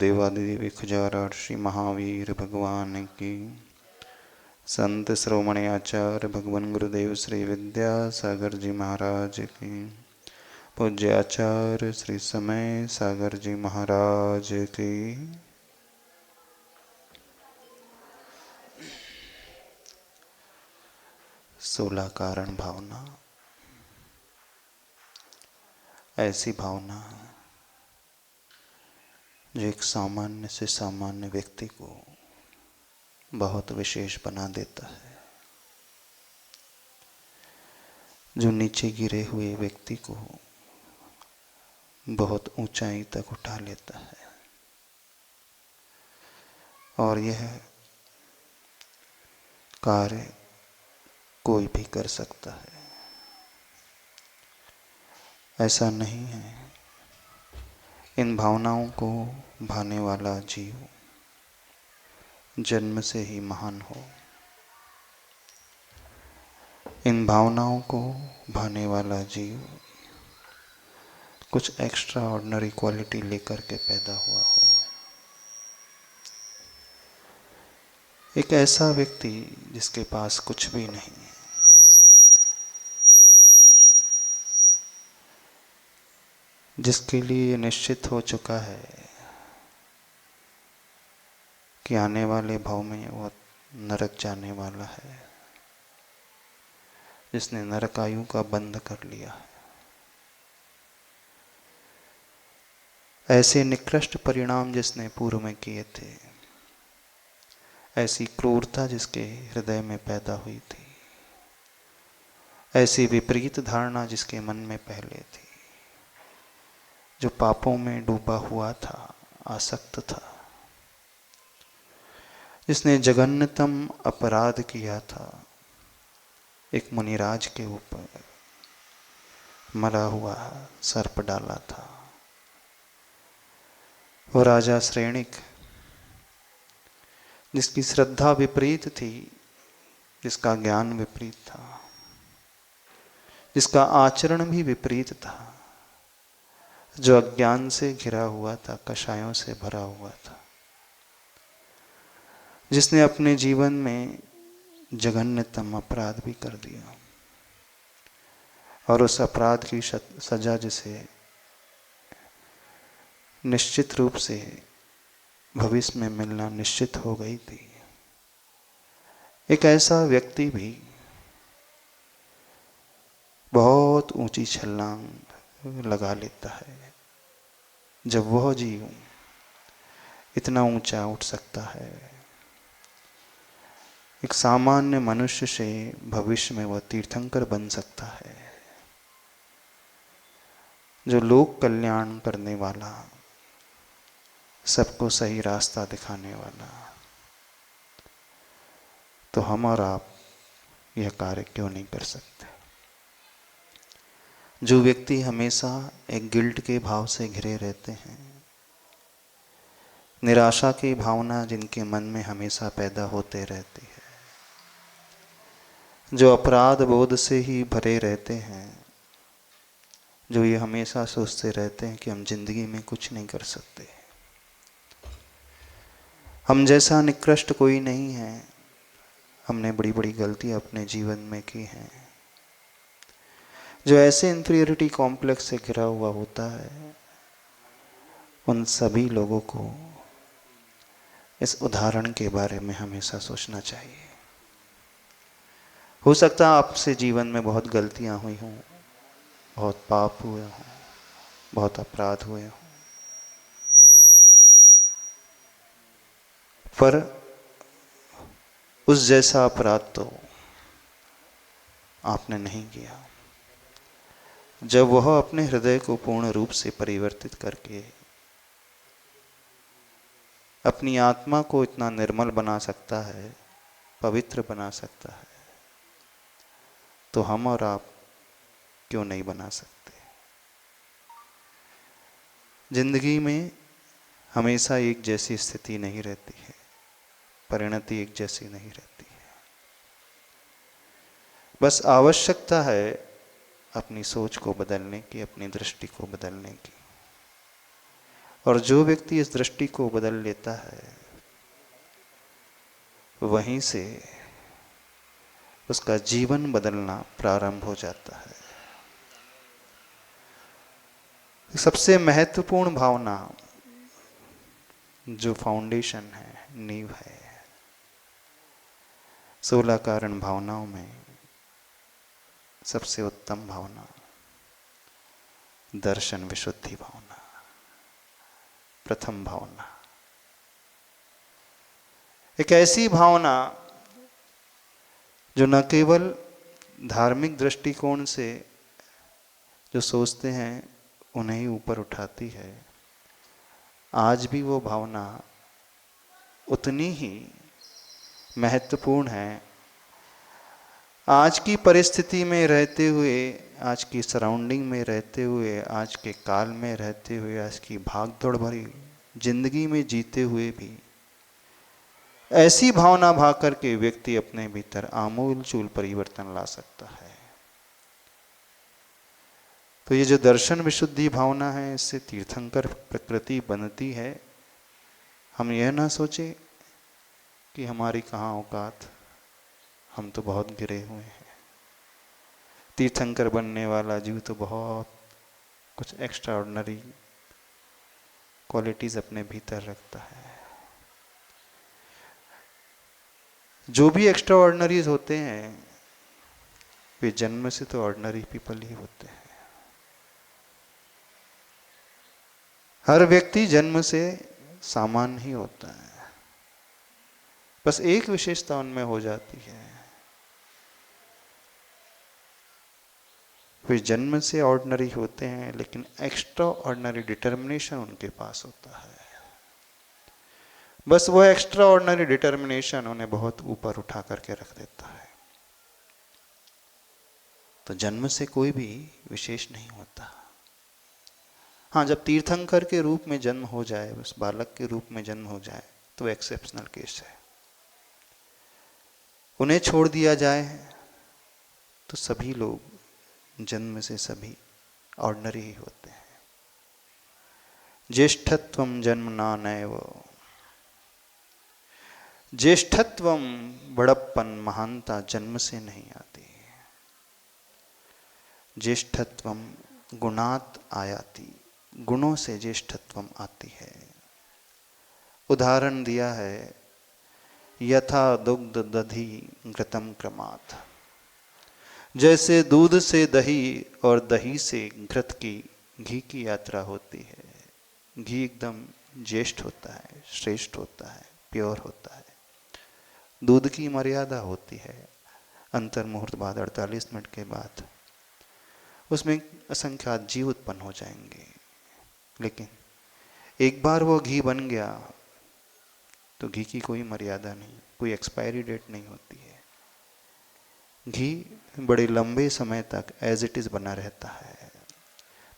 देवादिदेव खुजारा श्री महावीर भगवान की। संत श्रोमणी आचार्य भगवान गुरुदेव श्री विद्यासागर जी महाराज की। पूज्य आचार्य श्री समय सागर जी महाराज की। सोलह कारण भावना ऐसी भावना जो एक सामान्य से सामान्य व्यक्ति को बहुत विशेष बना देता है, जो नीचे गिरे हुए व्यक्ति को बहुत ऊंचाई तक उठा लेता है। और यह कार्य कोई भी कर सकता है। ऐसा नहीं है इन भावनाओं को भाने वाला जीव जन्म से ही महान हो। इन भावनाओं को भाने वाला जीव कुछ एक्स्ट्रा ऑर्डिनरी क्वालिटी लेकर के पैदा हुआ हो। एक ऐसा व्यक्ति जिसके पास कुछ भी नहीं है, जिसके लिए निश्चित हो चुका है कि आने वाले भाव में वो नरक जाने वाला है, जिसने नरकायु का बंध कर लिया है। ऐसे निकृष्ट परिणाम जिसने पूर्व में किए थे, ऐसी क्रूरता जिसके हृदय में पैदा हुई थी, ऐसी विपरीत धारणा जिसके मन में पहले थी, जो पापों में डूबा हुआ था, आसक्त था, जिसने जघन्यतम अपराध किया था, एक मुनिराज के ऊपर मरा हुआ सर्प डाला था। वो राजा श्रेणिक, जिसकी श्रद्धा विपरीत थी, जिसका ज्ञान विपरीत था, जिसका आचरण भी विपरीत था, जो अज्ञान से घिरा हुआ था, कषायों से भरा हुआ था, जिसने अपने जीवन में जघन्यतम अपराध भी कर दिया और उस अपराध की सजा जिसे निश्चित रूप से भविष्य में मिलना निश्चित हो गई थी। एक ऐसा व्यक्ति भी बहुत ऊंची छलांग लगा लेता है जब वह जीव इतना ऊंचा उठ सकता है। एक सामान्य मनुष्य से भविष्य में वह तीर्थंकर बन सकता है, जो लोक कल्याण करने वाला, सबको सही रास्ता दिखाने वाला। तो हम और आप यह कार्य क्यों नहीं कर सकते? जो व्यक्ति हमेशा एक गिल्ट के भाव से घिरे रहते हैं, निराशा की भावना जिनके मन में हमेशा पैदा होते रहती है, जो अपराध बोध से ही भरे रहते हैं, जो ये हमेशा सोचते रहते हैं कि हम जिंदगी में कुछ नहीं कर सकते, हम जैसा निकृष्ट कोई नहीं है, हमने बड़ी बड़ी गलतियां अपने जीवन में की हैं, जो ऐसे इंफीरियरिटी कॉम्प्लेक्स से घिरा हुआ होता है, उन सभी लोगों को इस उदाहरण के बारे में हमेशा सोचना चाहिए। हो सकता है आपसे जीवन में बहुत गलतियां हुई हों, बहुत पाप हुए हों, बहुत अपराध हुए हों, पर उस जैसा अपराध तो आपने नहीं किया। जब वह अपने हृदय को पूर्ण रूप से परिवर्तित करके अपनी आत्मा को इतना निर्मल बना सकता है, पवित्र बना सकता है, तो हम और आप क्यों नहीं बना सकते? जिंदगी में हमेशा एक जैसी स्थिति नहीं रहती है, परिणति एक जैसी नहीं रहती है। बस आवश्यकता है अपनी सोच को बदलने की, अपनी दृष्टि को बदलने की। और जो व्यक्ति इस दृष्टि को बदल लेता है, वहीं से उसका जीवन बदलना प्रारंभ हो जाता है। सबसे महत्वपूर्ण भावना जो फाउंडेशन है, नींव है 16 कारण भावनाओं में, सबसे उत्तम भावना दर्शन विशुद्धि भावना, प्रथम भावना। एक ऐसी भावना जो न केवल धार्मिक दृष्टिकोण से जो सोचते हैं उन्हें ही ऊपर उठाती है, आज भी वो भावना उतनी ही महत्वपूर्ण है। आज की परिस्थिति में रहते हुए, आज की सराउंडिंग में रहते हुए, आज के काल में रहते हुए, आज की भागदौड़ भरी जिंदगी में जीते हुए भी ऐसी भावना भाग करके व्यक्ति अपने भीतर आमूल चूल परिवर्तन ला सकता है। तो ये जो दर्शन विशुद्धि भावना है, इससे तीर्थंकर प्रकृति बनती है। हम यह ना सोचे कि हमारी कहाँ औकात, हम तो बहुत गिरे हुए हैं। तीर्थंकर बनने वाला जीव तो बहुत कुछ एक्स्ट्रा ऑर्डिनरी क्वालिटीज अपने भीतर रखता है। जो भी एक्स्ट्रा ऑर्डिनरीज होते हैं वे जन्म से तो ऑर्डिनरी पीपल ही होते हैं। हर व्यक्ति जन्म से सामान्य ही होता है, बस एक विशेषता उनमें हो जाती है, वे जन्म से ऑर्डिनरी होते हैं लेकिन एक्स्ट्रा ऑर्डिनरी डिटर्मिनेशन उनके पास होता है। बस वो एक्स्ट्रा ऑर्डिनरी डिटर्मिनेशन उन्हें बहुत ऊपर उठा करके रख देता है। तो जन्म से कोई भी विशेष नहीं होता। हाँ, जब तीर्थंकर के रूप में जन्म हो जाए, बस बालक के रूप में जन्म हो जाए, तो एक्सेप्शनल केस है। उन्हें छोड़ दिया जाए तो सभी लोग जन्म से सभी ऑर्डिनरी ही होते हैं। ज्येष्ठत्वम जन्मना नैव, ज्येष्ठत्वम बड़प्पन महानता जन्म से नहीं आती। ज्येष्ठत्वम गुणात आयाति, गुणों से ज्येष्ठत्वम आती है। उदाहरण दिया है, यथा दुग्ध दधि घृतम क्रमात्, जैसे दूध से दही और दही से घृत की, घी की यात्रा होती है। घी एकदम ज्येष्ठ होता है, श्रेष्ठ होता है, प्योर होता है। दूध की मर्यादा होती है, अंतर मुहूर्त बाद 48 मिनट के बाद उसमें असंख्यात जीव उत्पन्न हो जाएंगे। लेकिन एक बार वो घी बन गया तो घी की कोई मर्यादा नहीं, कोई एक्सपायरी डेट नहीं होती है। घी बड़े लंबे समय तक एज इट इज़ बना रहता है,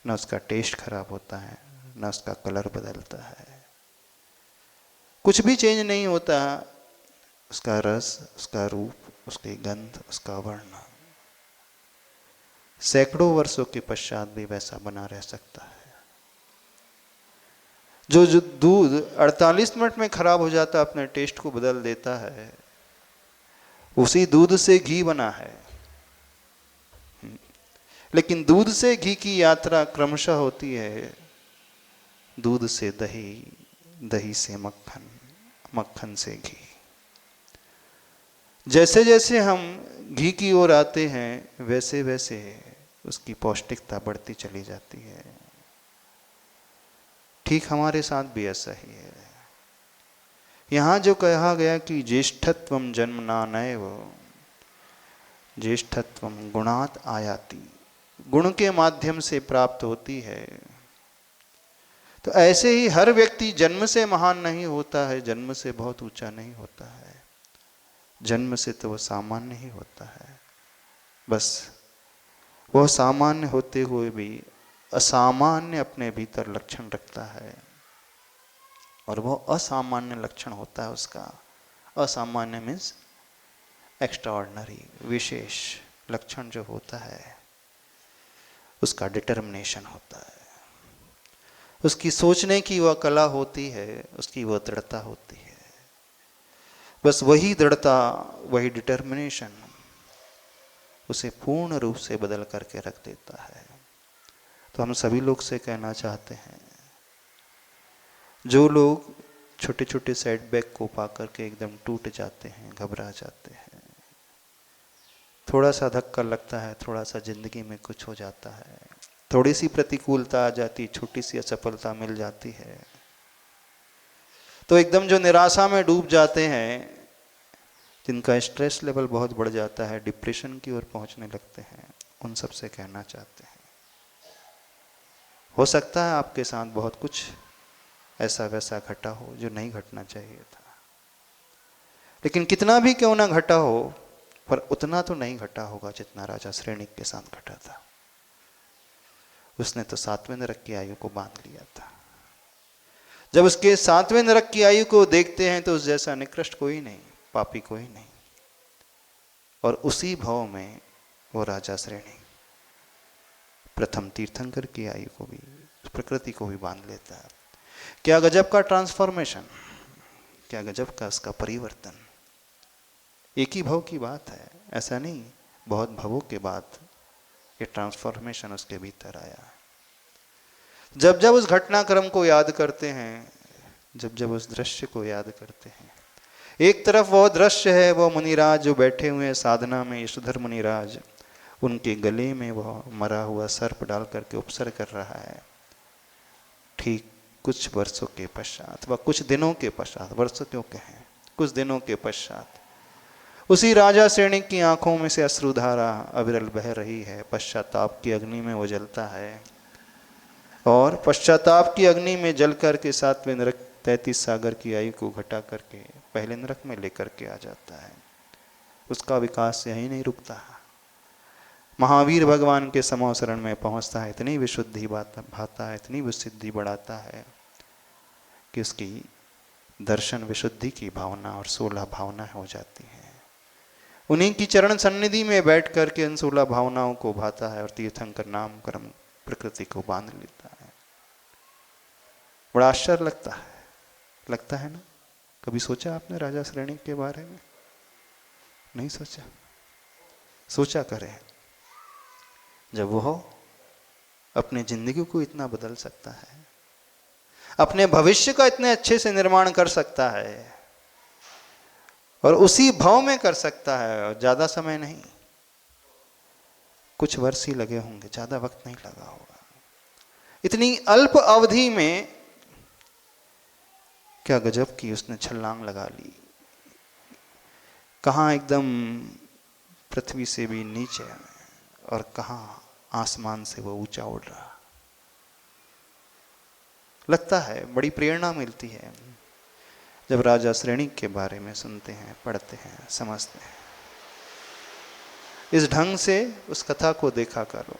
न उसका टेस्ट खराब होता है, न उसका कलर बदलता है, कुछ भी चेंज नहीं होता। उसका रस, उसका रूप, उसकी गंध, उसका वर्ण सैकड़ों वर्षों के पश्चात भी वैसा बना रह सकता है। जो दूध 48 मिनट में खराब हो जाता, अपने टेस्ट को बदल देता है, उसी दूध से घी बना है। लेकिन दूध से घी की यात्रा क्रमशः होती है, दूध से दही, दही से मक्खन, मक्खन से घी। जैसे जैसे हम घी की ओर आते हैं वैसे वैसे उसकी पौष्टिकता बढ़ती चली जाती है। ठीक हमारे साथ भी ऐसा ही है। यहाँ जो कहा गया कि ज्येष्ठत्वम जन्मना नैव, ज्येष्ठत्वम गुणात आयाति, गुण के माध्यम से प्राप्त होती है। तो ऐसे ही हर व्यक्ति जन्म से महान नहीं होता है, जन्म से बहुत ऊंचा नहीं होता है। जन्म से तो वह सामान्य ही होता है। बस वह सामान्य होते हुए भी असामान्य अपने भीतर लक्षण रखता है, और वह असामान्य लक्षण होता है उसका। असामान्य मीन्स एक्स्ट्रा ऑर्डिनरी, विशेष लक्षण जो होता है उसका डिटर्मिनेशन होता है। उसकी सोचने की वह कला होती है, उसकी वह दृढ़ता होती है। बस वही दृढ़ता, वही डिटर्मिनेशन उसे पूर्ण रूप से बदल करके रख देता है। तो हम सभी लोग से कहना चाहते हैं, जो लोग छोटे छोटे सेटबैक को पा करके एकदम टूट जाते हैं, घबरा जाते हैं, थोड़ा सा धक्का लगता है, थोड़ा सा जिंदगी में कुछ हो जाता है, थोड़ी सी प्रतिकूलता आ जाती, छोटी सी असफलता मिल जाती है, तो एकदम जो निराशा में डूब जाते हैं, जिनका स्ट्रेस लेवल बहुत बढ़ जाता है, डिप्रेशन की ओर पहुंचने लगते हैं, उन सब से कहना चाहते हैं, हो सकता है आपके साथ बहुत कुछ ऐसा वैसा घटा हो जो नहीं घटना चाहिए था, लेकिन कितना भी क्यों ना घटा हो, पर उतना तो नहीं घटा होगा जितना राजा श्रेणिक के साथ घटा था। उसने तो 7वें नरक की आयु को बांध लिया था। जब उसके 7वें नरक की आयु को देखते हैं तो उस जैसा निकृष्ट कोई नहीं, पापी कोई नहीं। और उसी भाव में वो राजा श्रेणी प्रथम तीर्थंकर की आयु को भी, प्रकृति को भी बांध लेता है। क्या गजब का ट्रांसफॉर्मेशन, क्या गजब का उसका परिवर्तन। एक ही भव की बात है, ऐसा नहीं, बहुत भवों के बाद ये ट्रांसफॉर्मेशन उसके भीतर आया। जब जब उस घटनाक्रम को याद करते हैं, जब जब उस दृश्य को याद करते हैं, एक तरफ वो दृश्य है, वो मुनिराज जो बैठे हुए हैं साधना में, यशोधर मुनिराज, उनके गले में वह मरा हुआ सर्प डाल करके उपसर्ग कर रहा है। ठीक कुछ वर्षों के पश्चात, व कुछ दिनों के पश्चात, वर्षों क्यों कहें, कुछ दिनों के पश्चात उसी राजा श्रेणिक की आंखों में से अश्रुधारा अविरल बह रही है। पश्चाताप की अग्नि में वो जलता है, और पश्चाताप की अग्नि में जल करके 7वें नरक 33 सागर की आयु को घटा करके पहले नरक में लेकर के आ जाता है। उसका विकास यही नहीं रुकता, महावीर भगवान के समोसरण में पहुंचता है, इतनी विशुद्धि भाता है, इतनी विशुद्धि बढ़ाता है कि उसकी दर्शन विशुद्धि की भावना और 16 भावना हो जाती है। उन्हीं की चरण सन्निधि में बैठ करके इन 16 भावनाओं को भाता है और तीर्थंकर नाम कर्म प्रकृति को बांध लेता है। बड़ा आश्चर्य लगता है ना। कभी सोचा आपने राजा श्रेणिक के बारे में? नहीं सोचा? सोचा करें, जब वो अपने जिंदगी को इतना बदल सकता है, अपने भविष्य का इतने अच्छे से निर्माण कर सकता है, और उसी भाव में कर सकता है, और ज्यादा समय नहीं, कुछ वर्ष ही लगे होंगे, ज्यादा वक्त नहीं लगा होगा। इतनी अल्प अवधि में क्या गजब की उसने छलांग लगा ली। कहां एकदम पृथ्वी से भी नीचे और कहां आसमान से वो ऊंचा उड़ रहा। लगता है बड़ी प्रेरणा मिलती है जब राजा श्रेणिक के बारे में सुनते हैं, पढ़ते हैं, समझते हैं। इस ढंग से उस कथा को देखा करो,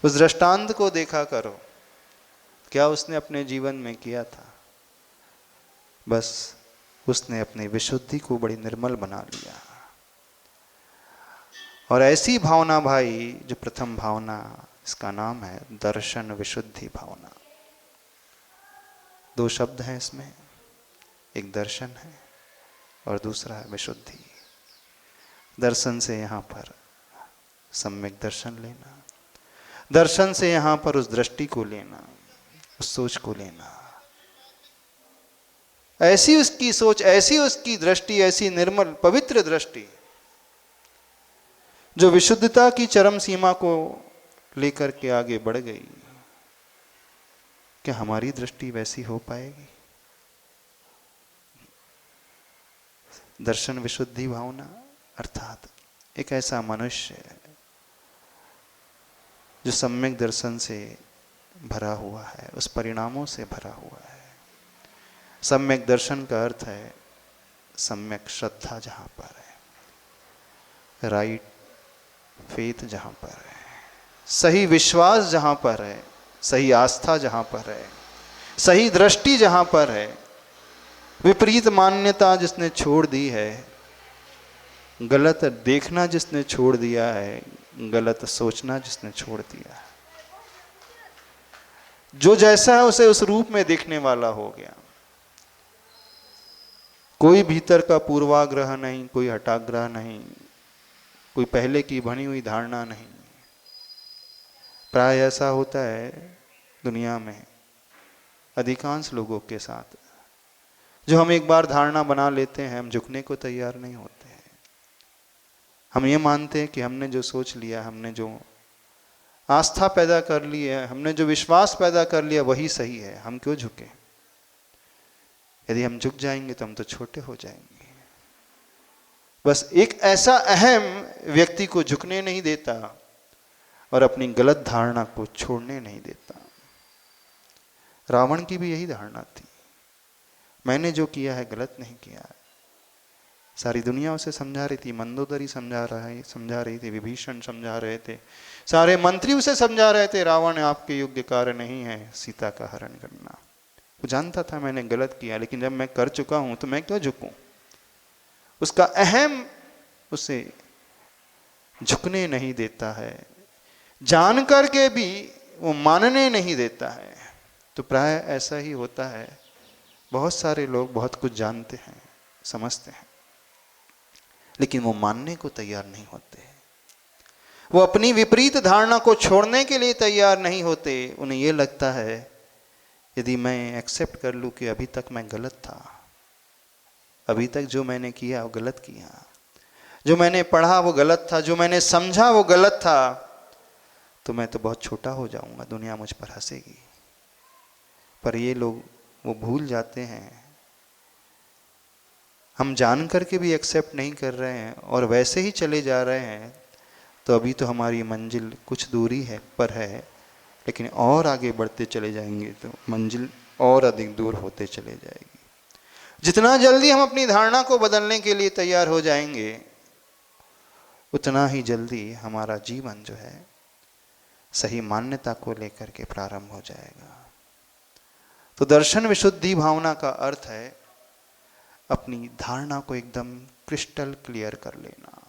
उस दृष्टांत को देखा करो। क्या उसने अपने जीवन में किया था? बस उसने अपनी विशुद्धि को बड़ी निर्मल बना लिया। और ऐसी भावना भाई, जो प्रथम भावना, इसका नाम है दर्शन विशुद्धि भावना। 2 शब्द हैं इसमें, एक दर्शन है और दूसरा है विशुद्धि। दर्शन से यहां पर सम्यक दर्शन लेना, दर्शन से यहां पर उस दृष्टि को लेना, उस सोच को लेना। ऐसी उसकी सोच, ऐसी उसकी दृष्टि, ऐसी निर्मल पवित्र दृष्टि जो विशुद्धता की चरम सीमा को लेकर के आगे बढ़ गई। क्या हमारी दृष्टि वैसी हो पाएगी? दर्शन विशुद्धि भावना अर्थात एक ऐसा मनुष्य जो सम्यक दर्शन से भरा हुआ है, उस परिणामों से भरा हुआ है। सम्यक दर्शन का अर्थ है सम्यक श्रद्धा जहां पर है, राइट फेथ जहां पर है, सही विश्वास जहां पर है, सही आस्था जहां पर है, सही दृष्टि जहां पर है, विपरीत मान्यता जिसने छोड़ दी है, गलत देखना जिसने छोड़ दिया है, गलत सोचना जिसने छोड़ दिया है, जो जैसा है उसे उस रूप में देखने वाला हो गया। कोई भीतर का पूर्वाग्रह नहीं, कोई हटाग्रह नहीं, कोई पहले की बनी हुई धारणा नहीं। प्राय ऐसा होता है दुनिया में अधिकांश लोगों के साथ, जो हम एक बार धारणा बना लेते हैं, हम झुकने को तैयार नहीं होते हैं। हम ये मानते हैं कि हमने जो सोच लिया, हमने जो आस्था पैदा कर ली है, हमने जो विश्वास पैदा कर लिया वही सही है, हम क्यों झुके। यदि हम झुक जाएंगे तो हम तो छोटे हो जाएंगे। बस एक ऐसा अहम व्यक्ति को झुकने नहीं देता और अपनी गलत धारणा को छोड़ने नहीं देता। रावण की भी यही धारणा थी, मैंने जो किया है गलत नहीं किया है। सारी दुनिया उसे समझा रही थी, मंदोदरी समझा रही थी, विभीषण समझा रहे थे, सारे मंत्री उसे समझा रहे थे, रावण आपके योग्य कार्य नहीं है सीता का हरण करना। वो जानता था मैंने गलत किया, लेकिन जब मैं कर चुका हूं तो मैं क्यों झुकूं। उसका अहम उसे झुकने नहीं देता है, जान करके भी वो मानने नहीं देता है। तो प्राय ऐसा ही होता है, बहुत सारे लोग बहुत कुछ जानते हैं, समझते हैं, लेकिन वो मानने को तैयार नहीं होते। वो अपनी विपरीत धारणा को छोड़ने के लिए तैयार नहीं होते। उन्हें ये लगता है यदि मैं एक्सेप्ट कर लूं कि अभी तक मैं गलत था, अभी तक जो मैंने किया वो गलत किया, जो मैंने पढ़ा वो गलत था, जो मैंने समझा वो गलत था, तो मैं तो बहुत छोटा हो जाऊंगा, दुनिया मुझ पर हंसेगी। पर ये लोग वो भूल जाते हैं, हम जान करके भी एक्सेप्ट नहीं कर रहे हैं और वैसे ही चले जा रहे हैं, तो अभी तो हमारी मंजिल कुछ दूरी है पर है, लेकिन और आगे बढ़ते चले जाएंगे तो मंजिल और अधिक दूर होते चले जाएगी। जितना जल्दी हम अपनी धारणा को बदलने के लिए तैयार हो जाएंगे, उतना ही जल्दी हमारा जीवन जो है सही मान्यता को लेकर के प्रारंभ हो जाएगा। तो दर्शन विशुद्धि भावना का अर्थ है अपनी धारणा को एकदम क्रिस्टल क्लियर कर लेना,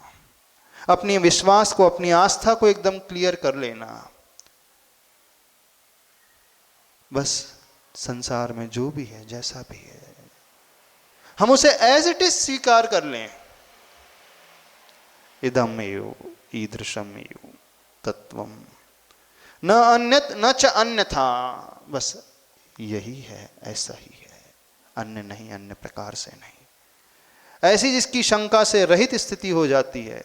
अपनी विश्वास को, अपनी आस्था को एकदम क्लियर कर लेना। बस संसार में जो भी है, जैसा भी है, हम उसे एज इट इज स्वीकार कर लें। इदमेव ईदृशमेव तत्वम न अन्यत न च अन्यथा। बस यही है, ऐसा ही है, अन्य नहीं, अन्य प्रकार से नहीं। ऐसी जिसकी शंका से रहित स्थिति हो जाती है।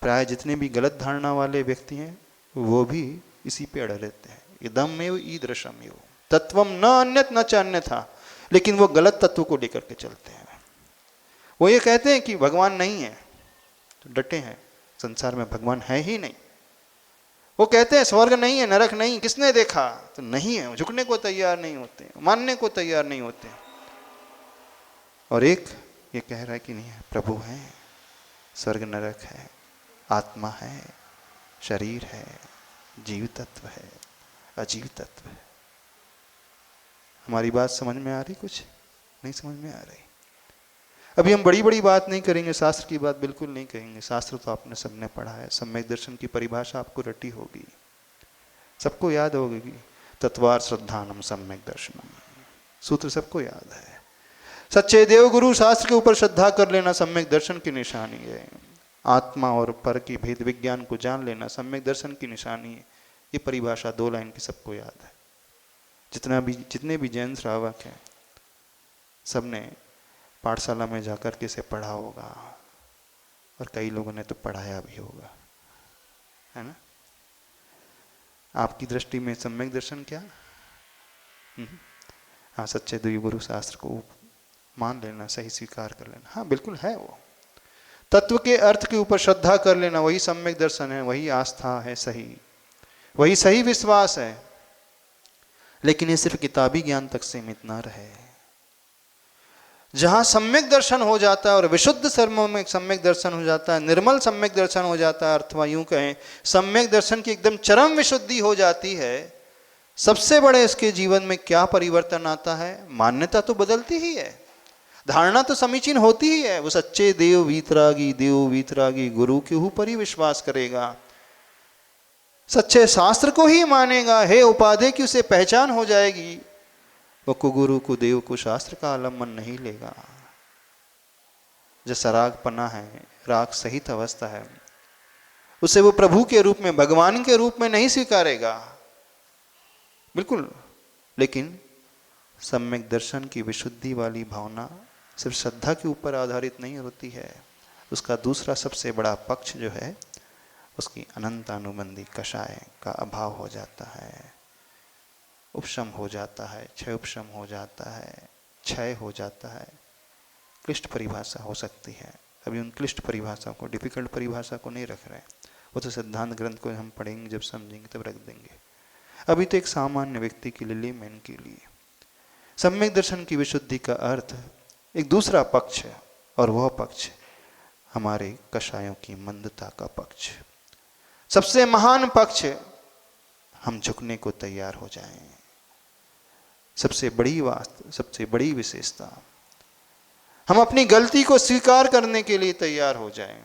प्राय जितने भी गलत धारणा वाले व्यक्ति हैं वो भी इसी पे अड़े रहते हैं। इदमेव ईदृशमेव तत्वम न अन्यत न च अन्यथा। लेकिन वो गलत तत्व को लेकर के चलते हैं। वो ये कहते हैं कि भगवान नहीं है, तो डटे हैं, संसार में भगवान है ही नहीं। वो कहते हैं स्वर्ग नहीं है, नरक नहीं, किसने देखा, तो नहीं है। झुकने को तैयार नहीं होते, मानने को तैयार नहीं होते। और एक ये कह रहा है कि नहीं है, प्रभु है, स्वर्ग नरक है, आत्मा है, शरीर है, जीव तत्व है, अजीव तत्व है। हमारी बात समझ में आ रही? कुछ नहीं समझ में आ रही। अभी हम बड़ी बड़ी बात नहीं करेंगे, शास्त्र की बात बिल्कुल नहीं कहेंगे। शास्त्र तो आपने सबने पढ़ा है, सम्यक दर्शन की परिभाषा आपको रटी होगी, सबको याद होगी। तत्वार श्रद्धानम सम्यक दर्शनम, सूत्र सबको याद है। सच्चे देव गुरु शास्त्र के ऊपर श्रद्धा कर लेना सम्यक दर्शन की निशानी है। आत्मा और पर की भेद विज्ञान को जान लेना सम्यक दर्शन की निशानी है। ये परिभाषा 2 लाइन की सबको याद है। जितने भी जैन श्रावक हैं सबने पाठशाला में जाकर के इसे पढ़ा होगा, और कई लोगों ने तो पढ़ाया भी होगा, है ना। आपकी दृष्टि में सम्यक दर्शन क्या? हाँ, सच्चे देव गुरु शास्त्र को मान लेना, सही स्वीकार कर लेना, हाँ बिल्कुल है। वो तत्व के अर्थ के ऊपर श्रद्धा कर लेना, वही सम्यक दर्शन है, वही आस्था है, सही वही सही विश्वास है। लेकिन ये सिर्फ किताबी ज्ञान तक सीमित ना रहे। जहां सम्यक दर्शन हो जाता है और विशुद्ध सर्वों में सम्यक दर्शन हो जाता है, निर्मल सम्यक दर्शन हो जाता है, अथवा यूं कहें सम्यक दर्शन की एकदम चरम विशुद्धि हो जाती है, सबसे बड़े इसके जीवन में क्या परिवर्तन आता है? मान्यता तो बदलती ही है, धारणा तो समीचीन होती ही है। वो सच्चे देव वीतरागी गुरु के ऊपर ही विश्वास करेगा। सच्चे शास्त्र को ही मानेगा, हे उपाधि की उसे पहचान हो जाएगी, वो कुगुरु कुदेव को शास्त्र का आलम्बन नहीं लेगा। जो सराग पना है, राग सहित अवस्था है, उसे वो प्रभु के रूप में, भगवान के रूप में नहीं स्वीकारेगा, बिल्कुल। लेकिन सम्यक दर्शन की विशुद्धि वाली भावना सिर्फ श्रद्धा के ऊपर आधारित नहीं होती है। उसका दूसरा सबसे बड़ा पक्ष जो है, उसकी अनंत अनुबंधी कषाय का अभाव हो जाता है, उपशम हो जाता है, क्षय उपशम हो जाता है, क्षय हो जाता है। क्लिष्ट परिभाषा हो सकती है, अभी उन क्लिष्ट परिभाषा को, डिफिकल्ट परिभाषा को नहीं रख रहे, वो तो सिद्धांत ग्रंथ को हम पढ़ेंगे, जब समझेंगे तब रख देंगे। अभी तो एक सामान्य व्यक्ति के लिए, लेमैन के लिए सम्यक दर्शन की विशुद्धि का अर्थ एक दूसरा पक्ष है, और वह पक्ष हमारे कषायों की मंदता का पक्ष। सबसे महान पक्ष, हम झुकने को तैयार हो जाएं। सबसे बड़ी बात, सबसे बड़ी विशेषता, हम अपनी गलती को स्वीकार करने के लिए तैयार हो जाएं।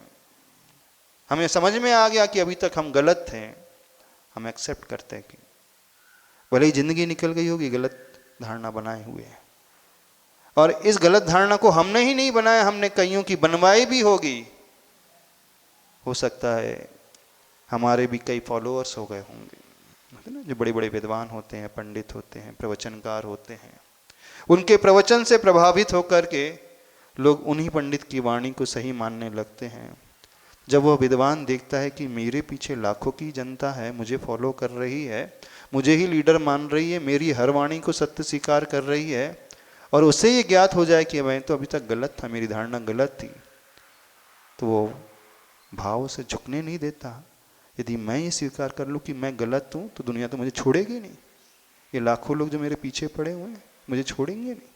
हमें समझ में आ गया कि अभी तक हम गलत थे, हम एक्सेप्ट करते हैं कि भले ही जिंदगी निकल गई होगी गलत धारणा बनाए हुए, और इस गलत धारणा को हमने ही नहीं बनाया, हमने कईयों की बनवाई भी होगी। हो सकता है हमारे भी कई फॉलोअर्स हो गए होंगे, ना, जो बड़े बड़े विद्वान होते हैं, पंडित होते हैं, प्रवचनकार होते हैं, उनके प्रवचन से प्रभावित होकर के लोग उन्हीं पंडित की वाणी को सही मानने लगते हैं। जब वह विद्वान देखता है कि मेरे पीछे लाखों की जनता है, मुझे फॉलो कर रही है, मुझे ही लीडर मान रही है, मेरी हर वाणी को सत्य स्वीकार कर रही है, और उससे ये ज्ञात हो जाए कि मैं तो अभी तक गलत था, मेरी धारणा गलत थी, तो वो भाव से झुकने नहीं देता। यदि मैं ये स्वीकार कर लूँ कि मैं गलत हूँ, तो दुनिया तो मुझे छोड़ेगी नहीं। ये लाखों लोग जो मेरे पीछे पड़े हुए हैं, मुझे छोड़ेंगे नहीं।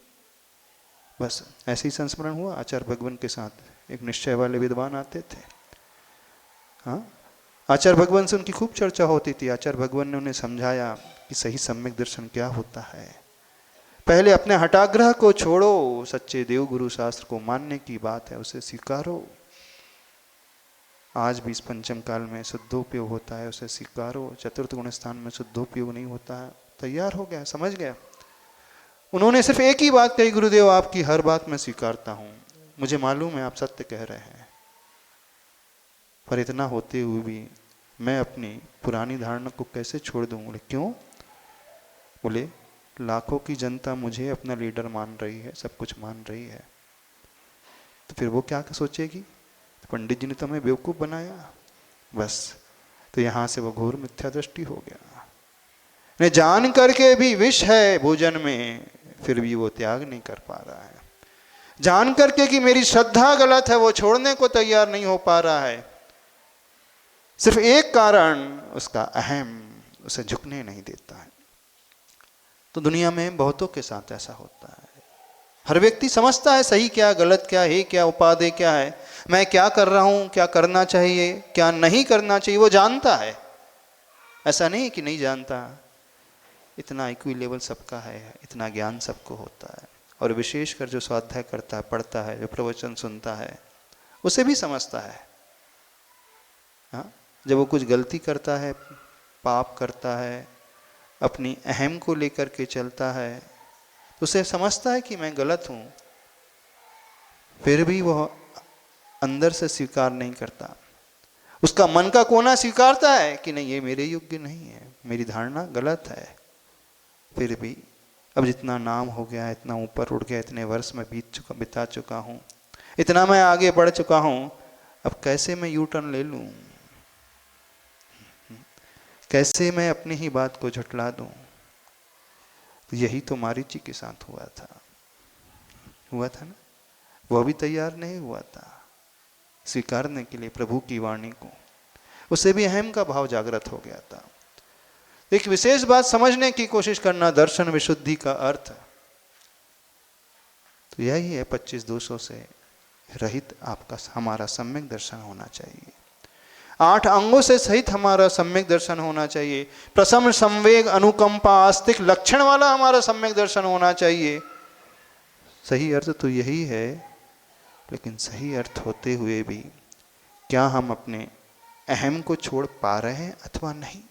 बस ऐसे ही संस्मरण हुआ आचार्य भगवान के साथ। एक निश्चय वाले विद्वान आते थे, हाँ, आचार्य भगवान से उनकी खूब चर्चा होती थी। आचार्य भगवान ने उन्हें समझाया कि सही सम्यक दर्शन क्या होता है। पहले अपने हठाग्रह को छोड़ो, सच्चे देव गुरु शास्त्र को मानने की बात है, उसे स्वीकारो। आज भी इस पंचम काल में शुद्धोपयोग होता है, उसे स्वीकारो। चतुर्थ गुण स्थान में शुद्धोपयोग नहीं होता है। तैयार हो गया, समझ गया। उन्होंने सिर्फ एक ही बात कही, गुरुदेव आपकी हर बात मैं स्वीकारता हूँ, मुझे मालूम है आप सत्य कह रहे हैं, पर इतना होते हुए भी मैं अपनी पुरानी धारणा को कैसे छोड़ दूँ? बोले क्यों? बोले लाखों की जनता मुझे अपना लीडर मान रही है, सब कुछ मान रही है, तो फिर वो क्या सोचेगी? तो पंडित जी ने तो हमें बेवकूफ़ बनाया, बस। तो यहाँ से वो घोर मिथ्या दृष्टि हो गया। ने जान करके भी विष है भोजन में, फिर भी वो त्याग नहीं कर पा रहा है। जान करके कि मेरी श्रद्धा गलत है, वो छोड़ने को तैयार नहीं हो पा रहा है। सिर्फ एक कारण, उसका अहम उसे झुकने नहीं देता है। तो दुनिया में बहुतों के साथ ऐसा होता है। हर व्यक्ति समझता है सही क्या, गलत क्या है, क्या उपादेय क्या है, मैं क्या कर रहा हूँ, क्या करना चाहिए, क्या नहीं करना चाहिए, वो जानता है। ऐसा नहीं कि नहीं जानता। इतना IQ लेवल सबका है, इतना ज्ञान सबको होता है। और विशेषकर जो स्वाध्याय करता है, पढ़ता है, जो प्रवचन सुनता है, उसे भी समझता है। हाँ, जब वो कुछ गलती करता है, पाप करता है, अपनी अहम को लेकर के चलता है, तो उसे समझता है कि मैं गलत हूँ, फिर भी वह अंदर से स्वीकार नहीं करता। उसका मन का कोना स्वीकारता है कि नहीं, ये मेरे योग्य नहीं है, मेरी धारणा गलत है। फिर भी अब जितना नाम हो गया, इतना ऊपर उठ गया, इतने वर्ष में बिता चुका हूँ, इतना मैं आगे बढ़ चुका हूँ, अब कैसे मैं यू टर्न ले लूँ? कैसे मैं अपनी ही बात को झुठला दूँ? तो यही तो मारीची के साथ हुआ था ना। वह भी तैयार नहीं हुआ था स्वीकारने के लिए प्रभु की वाणी को। उसे भी अहम का भाव जागृत हो गया था। एक विशेष बात समझने की कोशिश करना, दर्शन विशुद्धि का अर्थ तो यही है, 25 दोषों से रहित आपका हमारा सम्यक दर्शन होना चाहिए। 8 अंगों से सहित हमारा सम्यक दर्शन होना चाहिए। प्रसन्न, संवेग, अनुकंपा, आस्तिक लक्षण वाला हमारा सम्यक दर्शन होना चाहिए। सही अर्थ तो यही है, लेकिन सही अर्थ होते हुए भी क्या हम अपने अहम को छोड़ पा रहे हैं अथवा नहीं?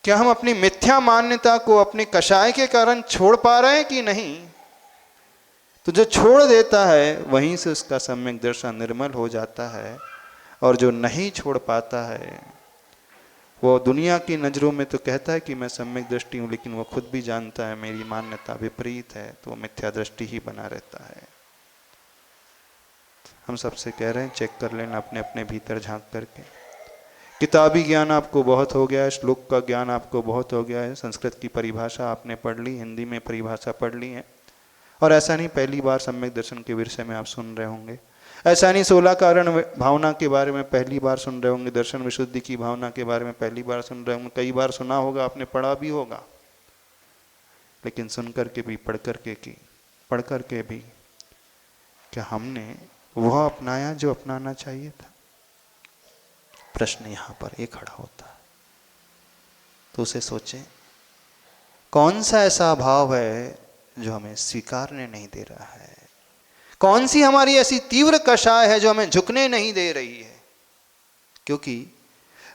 क्या हम अपनी मिथ्या मान्यता को अपने कषाय के कारण छोड़ पा रहे हैं कि नहीं? तो जो छोड़ देता है वहीं से उसका सम्यक दर्शन निर्मल हो जाता है, और जो नहीं छोड़ पाता है वो दुनिया की नज़रों में तो कहता है कि मैं सम्यक दृष्टि हूँ, लेकिन वो खुद भी जानता है मेरी मान्यता विपरीत है, तो वो मिथ्या दृष्टि ही बना रहता है। हम सबसे कह रहे हैं चेक कर लेना अपने अपने भीतर झांक करके। किताबी ज्ञान आपको बहुत हो गया है, श्लोक का ज्ञान आपको बहुत हो गया है, संस्कृत की परिभाषा आपने पढ़ ली, हिंदी में परिभाषा पढ़ ली है, और ऐसा नहीं पहली बार सम्यक दर्शन के विषय में आप सुन रहे होंगे, ऐसा नहीं 16 कारण भावना के बारे में पहली बार सुन रहे होंगे, दर्शन विशुद्धि की भावना के बारे में पहली बार सुन रहे होंगे, कई बार सुना होगा, आपने पढ़ा भी होगा, लेकिन सुन करके भी पढ़ करके भी क्या हमने वह अपनाया जो अपनाना चाहिए था? प्रश्न यहां पर एक खड़ा होता है। तो उसे सोचें, कौन सा ऐसा भाव है जो हमें स्वीकारने नहीं दे रहा है? कौन सी हमारी ऐसी तीव्र कषाय है जो हमें झुकने नहीं दे रही है? क्योंकि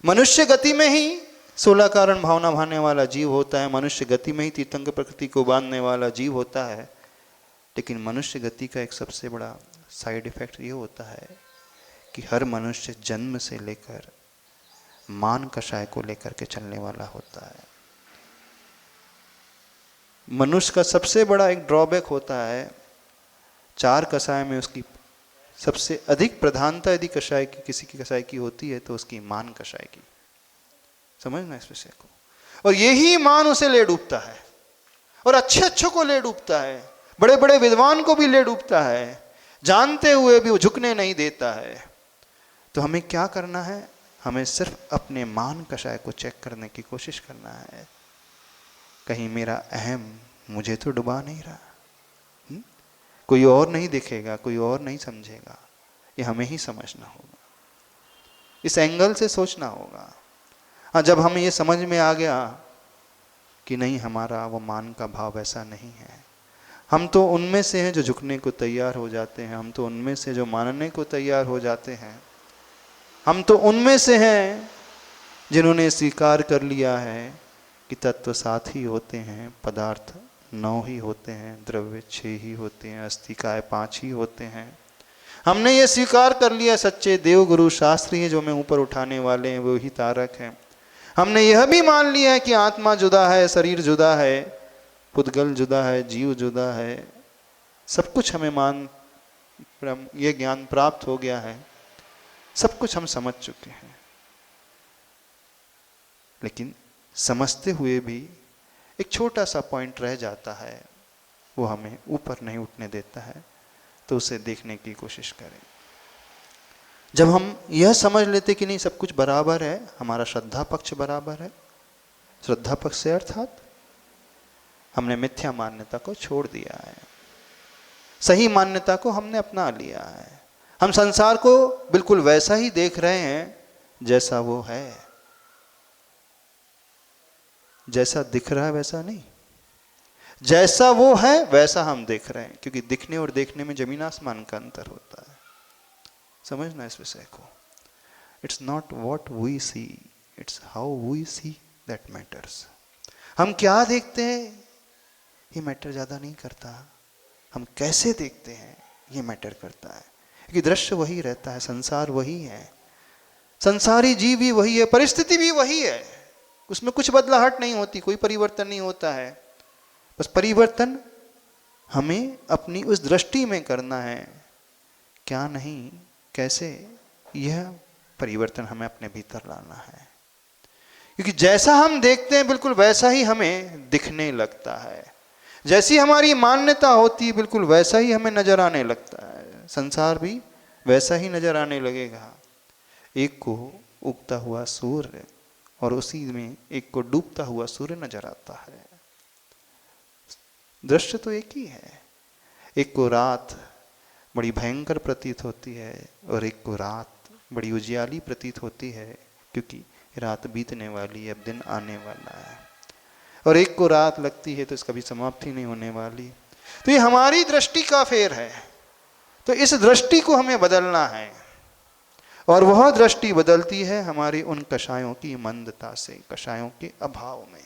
मनुष्य गति में ही 16 कारण भावना भाने वाला जीव होता है, मनुष्य गति में ही तीर्थंकर प्रकृति को बांधने वाला जीव होता है, लेकिन मनुष्य गति का एक सबसे बड़ा साइड इफेक्ट ये होता है कि हर मनुष्य जन्म से लेकर मान कषाय को लेकर के चलने वाला होता है। मनुष्य का सबसे बड़ा एक ड्रॉबैक होता है, 4 कषाय में उसकी सबसे अधिक प्रधानता यदि कषाय की किसी की कषाय की होती है तो उसकी मान कषाय की। समझना इस विषय को। और यही मान उसे ले डूबता है, और अच्छे को ले डूबता है, बड़े बड़े विद्वान को भी ले डूबता है, जानते हुए भी वो झुकने नहीं देता है। तो हमें क्या करना है? हमें सिर्फ अपने मान कषाय को चेक करने की कोशिश करना है, कहीं मेरा अहम मुझे तो डुबा नहीं रहा। कोई और नहीं देखेगा, कोई और नहीं समझेगा, ये हमें ही समझना होगा, इस एंगल से सोचना होगा। हाँ, जब हमें ये समझ में आ गया कि नहीं, हमारा वो मान का भाव ऐसा नहीं है, हम तो उनमें से हैं जो झुकने को तैयार हो जाते हैं, हम तो उनमें से जो मानने को तैयार हो जाते हैं, हम तो उनमें से हैं जिन्होंने स्वीकार कर लिया है कि तत्व 7 ही होते हैं, पदार्थ 9 ही होते हैं, द्रव्य 6 ही होते हैं, अस्थिकाय 5 ही होते हैं। हमने ये स्वीकार कर लिया सच्चे देव गुरु शास्त्री हैं जो हमें ऊपर उठाने वाले हैं, वो ही तारक हैं। हमने यह भी मान लिया है कि आत्मा जुदा है, शरीर जुदा है, पुद्गल जुदा है, जीव जुदा है, सब कुछ हमें ये ज्ञान प्राप्त हो गया है, सब कुछ हम समझ चुके हैं। लेकिन समझते हुए भी एक छोटा सा पॉइंट रह जाता है, वो हमें ऊपर नहीं उठने देता है, तो उसे देखने की कोशिश करें। जब हम यह समझ लेते कि नहीं सब कुछ बराबर है, हमारा श्रद्धा पक्ष बराबर है, श्रद्धा पक्ष से अर्थात हमने मिथ्या मान्यता को छोड़ दिया है, सही मान्यता को हमने अपना लिया है, हम संसार को बिल्कुल वैसा ही देख रहे हैं जैसा वो है, जैसा दिख रहा है वैसा नहीं, जैसा वो है वैसा हम देख रहे हैं, क्योंकि दिखने और देखने में जमीन आसमान का अंतर होता है। समझना इस विषय को। It's not what we see, it's how we see that matters. हम क्या देखते हैं ये मैटर ज्यादा नहीं करता, हम कैसे देखते हैं ये मैटर करता है, क्योंकि दृश्य वही रहता है, संसार वही है, संसारी जीव भी वही है, परिस्थिति भी वही है, उसमें कुछ बदलाहट नहीं होती, कोई परिवर्तन नहीं होता है। बस परिवर्तन हमें अपनी उस दृष्टि में करना है, क्या नहीं कैसे, यह परिवर्तन हमें अपने भीतर लाना है। क्योंकि जैसा हम देखते हैं बिल्कुल वैसा ही हमें दिखने लगता है, जैसी हमारी मान्यता होती है बिल्कुल वैसा ही हमें नजर आने लगता है, संसार भी वैसा ही नजर आने लगेगा। एक को उगता हुआ सूर्य और उसी में एक को डूबता हुआ सूर्य नजर आता है, दृश्य तो एक ही है। एक को रात बड़ी भयंकर प्रतीत होती है और एक को रात बड़ी उजियाली प्रतीत होती है, क्योंकि रात बीतने वाली है, अब दिन आने वाला है, और एक को रात लगती है तो इसका भी समाप्ति नहीं होने वाली। तो ये हमारी दृष्टि का फेर है, तो इस दृष्टि को हमें बदलना है। और वह दृष्टि बदलती है हमारी उन कषायों की मंदता से, कषायों के अभाव में।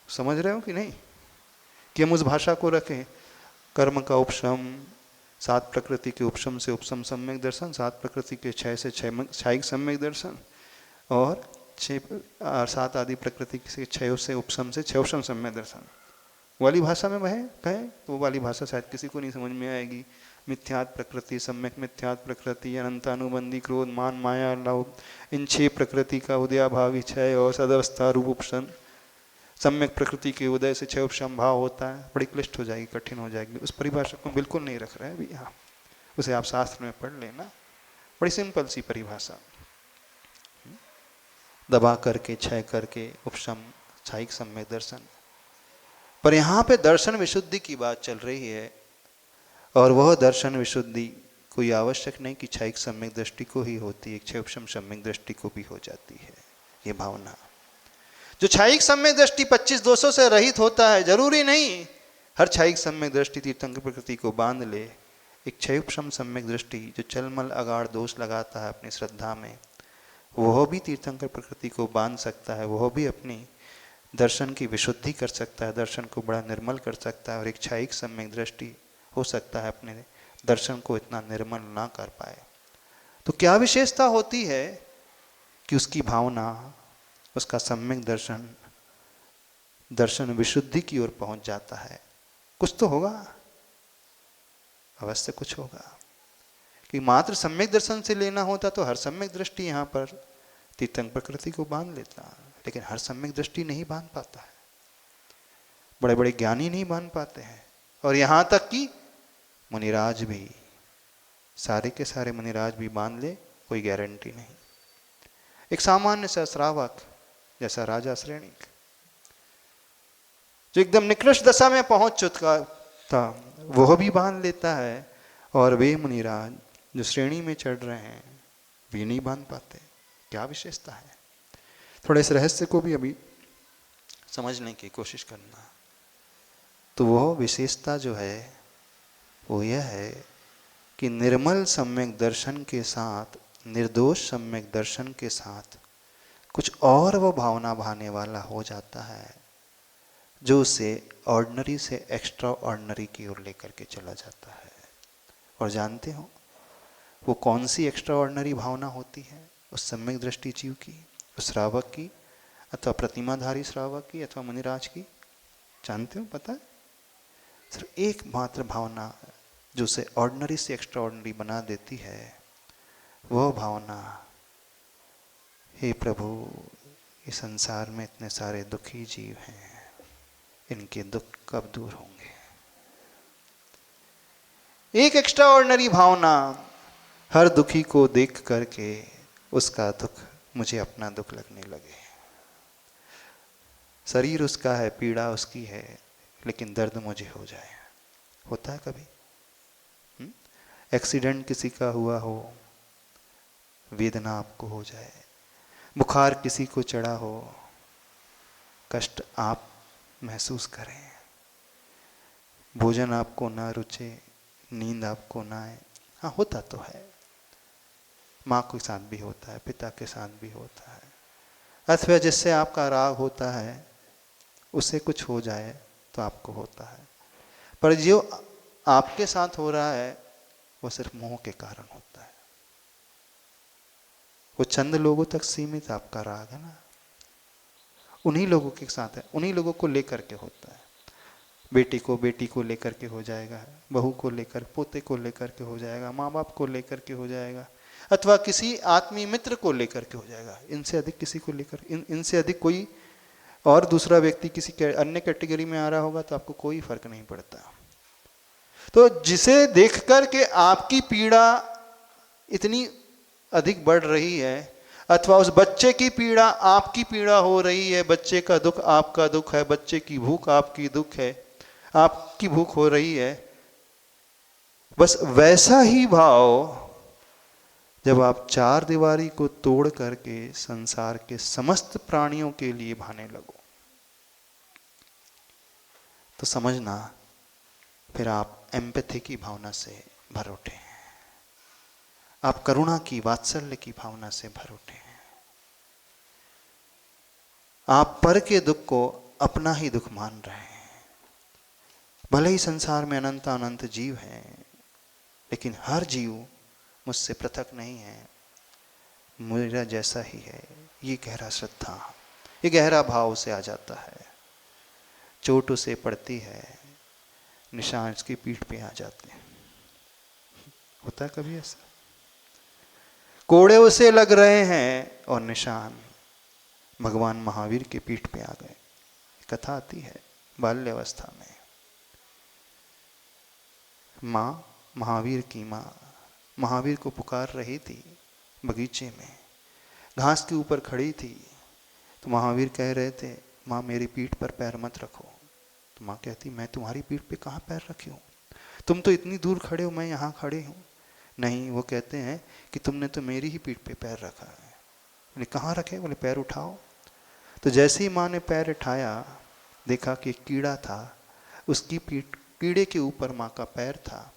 समझ रहे हो कि नहीं, कि हम उस भाषा को रखें, कर्म का उपशम, सात प्रकृति के उपशम से उपशम सम्यक दर्शन, सात प्रकृति के क्षय से क्षयिक सम्यक दर्शन, और सात आदि प्रकृति से क्षय से उपशम से क्षयोपशम सम्यक दर्शन। वाली भाषा में वह कहें तो वो वाली भाषा शायद किसी को नहीं समझ में आएगी। मिथ्यात प्रकृति, सम्यक मिथ्यात प्रकृति, अनंतानुबंधी, क्रोध, मान, माया, लोभ, इन 6 प्रकृति का उदयाभावी क्षय और सदवस्था रूप उपशन, सम्यक प्रकृति के उदय से क्षयोपशम भाव होता है। बड़ी क्लिष्ट हो जाएगी, कठिन हो जाएगी, उस परिभाषा को बिल्कुल नहीं रख रहे हैं अभी यहाँ, उसे आप शास्त्र में पढ़ लेना। बड़ी सिंपल सी परिभाषा, दबा करके, क्षय करके, उपशम, क्षयिक सम्यक दर्शन। पर यहाँ पे दर्शन विशुद्धि की बात चल रही है, और वह दर्शन विशुद्धि कोई आवश्यक नहीं कि क्षयिक सम्यक दृष्टि को ही होती है, क्षयोपशम सम्यक दृष्टि को भी हो जाती है। ये भावना जो क्षयिक सम्यक दृष्टि 25 दोषों से रहित होता है, जरूरी नहीं हर क्षयिक सम्यक दृष्टि तीर्थंकर प्रकृति को बांध ले। एक क्षयोपशम सम्यक दृष्टि जो चलमल अगाढ़ दोष लगाता है अपनी श्रद्धा में, वह भी तीर्थंकर प्रकृति को बांध सकता है, वह भी अपनी दर्शन की विशुद्धि कर सकता है, दर्शन को बड़ा निर्मल कर सकता है। और एक क्षयिक सम्यक दृष्टि हो सकता है अपने दर्शन को इतना निर्मल ना कर पाए। तो क्या विशेषता होती है कि उसकी भावना, उसका सम्यक दर्शन दर्शन विशुद्धि की ओर पहुंच जाता है? कुछ तो होगा, अवश्य कुछ होगा। कि मात्र सम्यक दर्शन से लेना होता तो हर सम्यक दृष्टि यहाँ पर तीर्थंकर प्रकृति को बांध लेता, लेकिन हर सम्यक दृष्टि नहीं बांध पाता है, बड़े बड़े ज्ञानी नहीं बांध पाते हैं। और यहाँ तक कि मुनिराज भी, सारे के सारे मुनिराज भी बांध ले, कोई गारंटी नहीं। एक सामान्य सा श्रावक जैसा राजा श्रेणिक जो एकदम निकृष्ट दशा में पहुंच चुका था, वह भी बांध लेता है, और वे मुनिराज जो श्रेणी में चढ़ रहे हैं वे नहीं बांध पाते। क्या विशेषता है? थोड़ा इस रहस्य को भी अभी समझने की कोशिश करना। तो वह विशेषता जो है वो यह है कि निर्मल सम्यक दर्शन के साथ, निर्दोष सम्यक दर्शन के साथ कुछ और वो भावना भाने वाला हो जाता है जो उसे ऑर्डिनरी से एक्स्ट्रा ऑर्डिनरी की ओर लेकर के चला जाता है। और जानते हो वो कौन सी एक्स्ट्रा ऑर्डिनरी भावना होती है? उस सम्यक दृष्टि जीव की, उस श्रावक की, अथवा प्रतिमाधारी श्रावक की, अथवा मुनिराज की? जानते हो, पता है? सिर्फ एक मात्र भावना जो उसे ऑर्डिनरी से एक्स्ट्रा ऑर्डिनरी बना देती है, वह भावना, हे प्रभु इस संसार में इतने सारे दुखी जीव हैं, इनके दुख कब दूर होंगे? एक एक्स्ट्रा ऑर्डिनरी भावना हर दुखी को देख करके उसका दुख मुझे अपना दुख लगने लगे। शरीर उसका है, पीड़ा उसकी है, लेकिन दर्द मुझे हो जाए। होता है कभी? एक्सीडेंट किसी का हुआ हो, वेदना आपको हो जाए, बुखार किसी को चढ़ा हो, कष्ट आप महसूस करें, भोजन आपको ना रुचे, नींद आपको ना आए। हाँ, होता तो है, माँ के साथ भी होता है, पिता के साथ भी होता है, अथवा जिससे आपका राग होता है उसे कुछ हो जाए तो आपको होता है। पर जो आपके साथ हो रहा है वो सिर्फ मोह के कारण होता है। वो चंद लोगों तक सीमित आपका राग है ना, उन्हीं लोगों के साथ है, उन्हीं लोगों को लेकर के होता है। बेटी को लेकर के हो जाएगा, बहू को लेकर, पोते को लेकर के हो जाएगा, माँ बाप को लेकर के हो जाएगा, अथवा किसी आत्मीय मित्र को लेकर के हो जाएगा। इनसे अधिक किसी को लेकर, इनसे अधिक कोई और दूसरा व्यक्ति किसी अन्य कैटेगरी में आ रहा होगा तो आपको कोई फर्क नहीं पड़ता। तो जिसे देख कर के आपकी पीड़ा इतनी अधिक बढ़ रही है, अथवा उस बच्चे की पीड़ा आपकी पीड़ा हो रही है, बच्चे का दुख आपका दुख है, बच्चे की भूख आपकी दुख है, आपकी भूख हो रही है, बस वैसा ही भाव जब आप चार दीवारी को तोड़ करके संसार के समस्त प्राणियों के लिए भाने लगो तो समझना फिर आप एम्पैथी की भावना से भर उठे। आप करुणा की, वात्सल्य की भावना से भर उठे हैं। आप पर के दुख को अपना ही दुख मान रहे हैं। भले ही संसार में अनंत अनंत जीव हैं, लेकिन हर जीव मुझसे पृथक नहीं है, मेरा जैसा ही है। ये गहरा श्रद्धा, ये गहरा भाव उसे आ जाता है। चोट उसे पड़ती है, निशान उसकी पीठ पे आ जाते हैं। होता है कभी ऐसा? कोड़े उसे लग रहे हैं और निशान भगवान महावीर के पीठ पे आ गए। कथा आती है बाल्यावस्था में, माँ, महावीर की माँ महावीर को पुकार रही थी। बगीचे में घास के ऊपर खड़ी थी, तो महावीर कह रहे थे, माँ मेरी पीठ पर पैर मत रखो। तो माँ कहती, मैं तुम्हारी पीठ पे कहाँ पैर रखी हूँ? तुम तो इतनी दूर खड़े हो, मैं यहाँ खड़े हूँ। नहीं, वो कहते हैं कि तुमने तो मेरी ही पीठ पे पैर रखा है। बोले कहाँ रखे? बोले पैर उठाओ। तो जैसे ही माँ ने पैर उठाया, देखा कि कीड़ा था, उसकी पीठ, कीड़े के ऊपर माँ का पैर था।